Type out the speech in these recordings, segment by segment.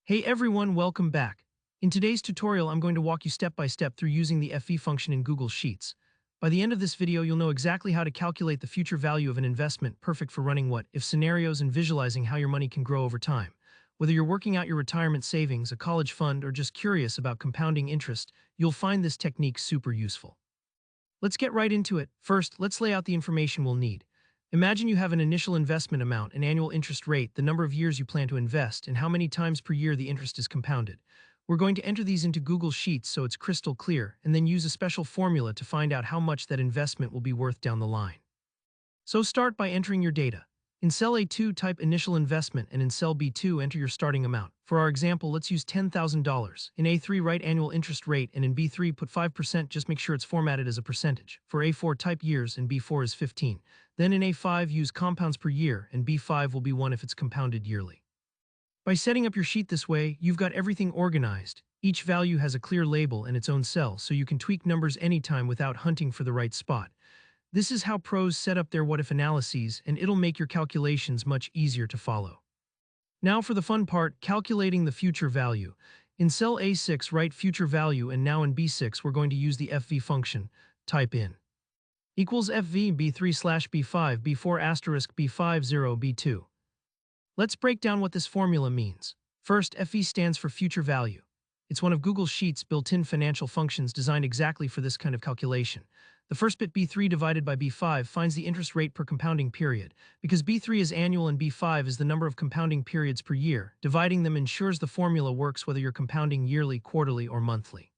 Hey everyone, welcome back. In today's tutorial, I'm going to walk you step by step through using the FV function in Google Sheets. By the end of this video, you'll know exactly how to calculate the future value of an investment, perfect for running what-if scenarios and visualizing how your money can grow over time. Whether you're working out your retirement savings, a college fund, or just curious about compounding interest, you'll find this technique super useful. Let's get right into it. First, let's lay out the information we'll need. Imagine you have an initial investment amount, an annual interest rate, the number of years you plan to invest, and how many times per year the interest is compounded. We're going to enter these into Google Sheets so it's crystal clear, and then use a special formula to find out how much that investment will be worth down the line. So start by entering your data. In cell A2, type initial investment, and in cell B2, enter your starting amount. For our example, let's use $10,000. In A3, write annual interest rate, and in B3, put 5%, just make sure it's formatted as a percentage. For A4, type years, and B4 is 15. Then in A5, use compounds per year, and B5 will be 1 if it's compounded yearly. By setting up your sheet this way, you've got everything organized. Each value has a clear label and its own cell, so you can tweak numbers anytime without hunting for the right spot. This is how pros set up their what-if analyses, and it'll make your calculations much easier to follow. Now for the fun part, calculating the future value. In cell A6, write future value, and now in B6, we're going to use the FV function. Type in equals FV B3 slash B5 B4 asterisk B5 0 B2. Let's break down what this formula means. First, FV stands for future value. It's one of Google Sheets' built-in financial functions designed exactly for this kind of calculation. The first bit, B3 divided by B5, finds the interest rate per compounding period. Because B3 is annual and B5 is the number of compounding periods per year, dividing them ensures the formula works whether you're compounding yearly, quarterly, or monthly.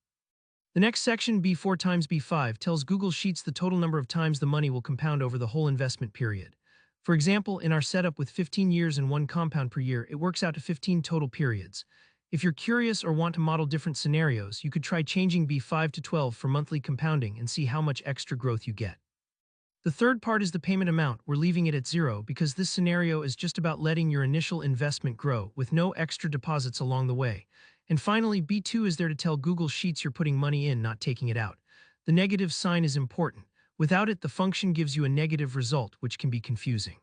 The next section, B4 times B5, tells Google Sheets the total number of times the money will compound over the whole investment period. For example, in our setup with 15 years and 1 compound per year, it works out to 15 total periods. If you're curious or want to model different scenarios, you could try changing B5 to 12 for monthly compounding and see how much extra growth you get. The third part is the payment amount. We're leaving it at 0 because this scenario is just about letting your initial investment grow with no extra deposits along the way. And finally, B2 is there to tell Google Sheets you're putting money in, not taking it out. The negative sign is important. Without it, the function gives you a negative result, which can be confusing.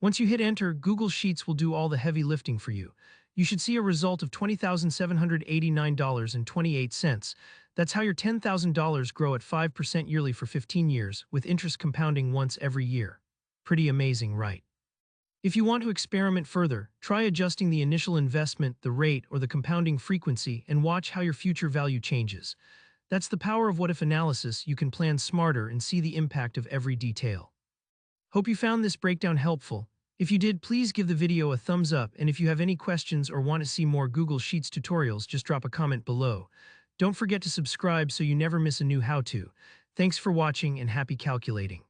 Once you hit enter, Google Sheets will do all the heavy lifting for you. You should see a result of $20,789.28. That's how your $10,000 grow at 5% yearly for 15 years, with interest compounding once every year. Pretty amazing, right? If you want to experiment further, try adjusting the initial investment, the rate, or the compounding frequency, and watch how your future value changes. That's the power of what-if analysis. You can plan smarter and see the impact of every detail. Hope you found this breakdown helpful. If you did, please give the video a thumbs up, and if you have any questions or want to see more Google Sheets tutorials, just drop a comment below. Don't forget to subscribe so you never miss a new how-to. Thanks for watching and happy calculating.